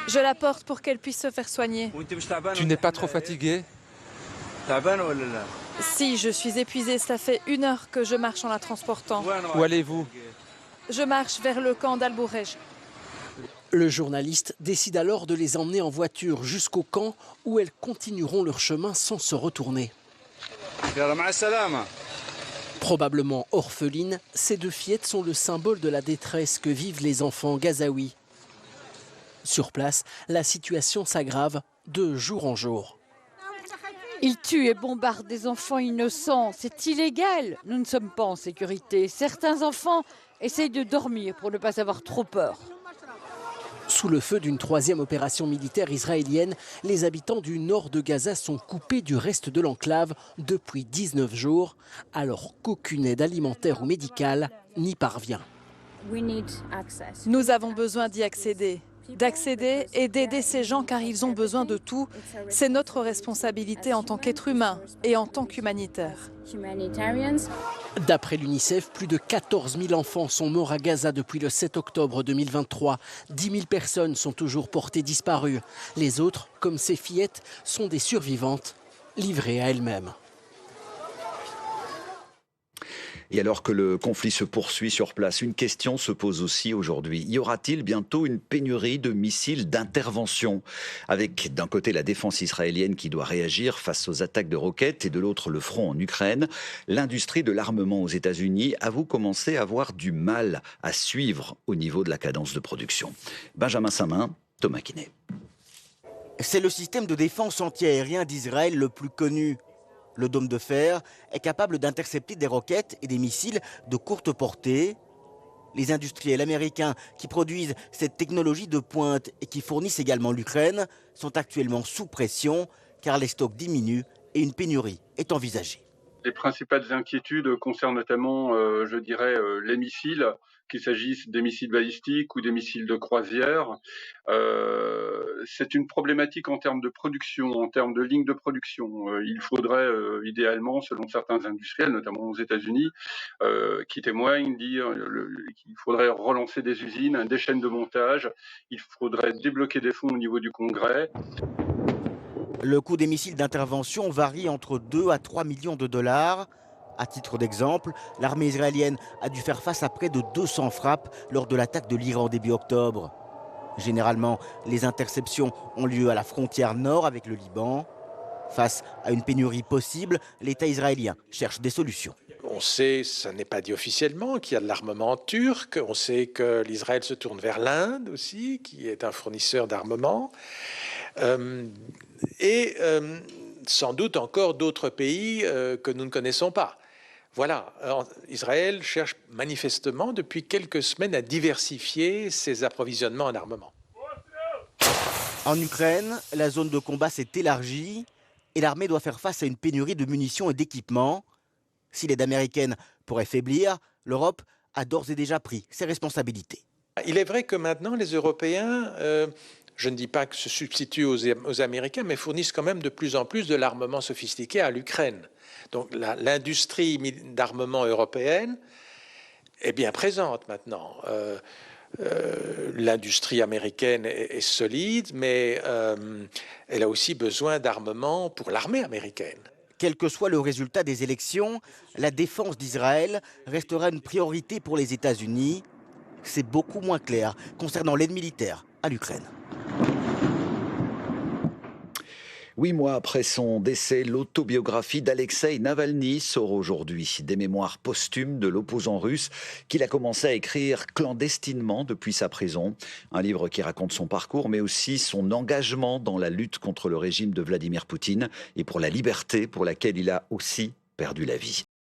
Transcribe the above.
Je la porte pour qu'elle puisse se faire soigner. Tu n'es pas trop fatigué? Si, je suis épuisée, ça fait 1 heure que je marche en la transportant. Où allez-vous? Je marche vers le camp d'Al-Bourej. Le journaliste décide alors de les emmener en voiture jusqu'au camp où elles continueront leur chemin sans se retourner. Probablement orphelines, ces 2 fillettes sont le symbole de la détresse que vivent les enfants gazaouis. Sur place, la situation s'aggrave de jour en jour. Ils tuent et bombardent des enfants innocents. C'est illégal. Nous ne sommes pas en sécurité. Certains enfants essayent de dormir pour ne pas avoir trop peur. Sous le feu d'une 3e opération militaire israélienne, les habitants du nord de Gaza sont coupés du reste de l'enclave depuis 19 jours, alors qu'aucune aide alimentaire ou médicale n'y parvient. Nous avons besoin d'y accéder. D'accéder et d'aider ces gens car ils ont besoin de tout. C'est notre responsabilité en tant qu'être humain et en tant qu'humanitaire. D'après l'UNICEF, plus de 14 000 enfants sont morts à Gaza depuis le 7 octobre 2023. 10 000 personnes sont toujours portées disparues. Les autres, comme ces fillettes, sont des survivantes livrées à elles-mêmes. Et alors que le conflit se poursuit sur place, une question se pose aussi aujourd'hui. Y aura-t-il bientôt une pénurie de missiles d'intervention? Avec d'un côté la défense israélienne qui doit réagir face aux attaques de roquettes et de l'autre le front en Ukraine, l'industrie de l'armement aux États-Unis avoue commencer à avoir du mal à suivre au niveau de la cadence de production. Benjamin Samin, Thomas Kiné. C'est le système de défense antiaérien d'Israël le plus connu. Le dôme de fer est capable d'intercepter des roquettes et des missiles de courte portée. Les industriels américains qui produisent cette technologie de pointe et qui fournissent également l'Ukraine sont actuellement sous pression car les stocks diminuent et une pénurie est envisagée. Les principales inquiétudes concernent notamment, les missiles, qu'il s'agisse des missiles balistiques ou des missiles de croisière. C'est une problématique en termes de production, en termes de lignes de production. Il faudrait idéalement, selon certains industriels, notamment aux États-Unis, qui témoignent, dire qu'il faudrait relancer des usines, des chaînes de montage. Il faudrait débloquer des fonds au niveau du Congrès. Le coût des missiles d'intervention varie entre 2 à 3 millions de dollars. À titre d'exemple, l'armée israélienne a dû faire face à près de 200 frappes lors de l'attaque de l'Iran début octobre. Généralement, les interceptions ont lieu à la frontière nord avec le Liban. Face à une pénurie possible, l'État israélien cherche des solutions. On sait, ça n'est pas dit officiellement, qu'il y a de l'armement turc. On sait que l'Israël se tourne vers l'Inde aussi, qui est un fournisseur d'armement. Sans doute encore d'autres pays que nous ne connaissons pas. Voilà, alors, Israël cherche manifestement depuis quelques semaines à diversifier ses approvisionnements en armement. En Ukraine, la zone de combat s'est élargie et l'armée doit faire face à une pénurie de munitions et d'équipements. Si l'aide américaine pourrait faiblir, l'Europe a d'ores et déjà pris ses responsabilités. Il est vrai que maintenant, les Européens, je ne dis pas que se substituent aux Américains, mais fournissent quand même de plus en plus de l'armement sophistiqué à l'Ukraine. Donc l'industrie d'armement européenne est bien présente maintenant. L'industrie américaine est solide, mais elle a aussi besoin d'armement pour l'armée américaine. Quel que soit le résultat des élections, la défense d'Israël restera une priorité pour les États-Unis. C'est beaucoup moins clair concernant l'aide militaire à l'Ukraine. 8 mois après son décès, l'autobiographie d'Alexeï Navalny sort aujourd'hui. Des mémoires posthumes de l'opposant russe qu'il a commencé à écrire clandestinement depuis sa prison. Un livre qui raconte son parcours, mais aussi son engagement dans la lutte contre le régime de Vladimir Poutine et pour la liberté pour laquelle il a aussi perdu la vie.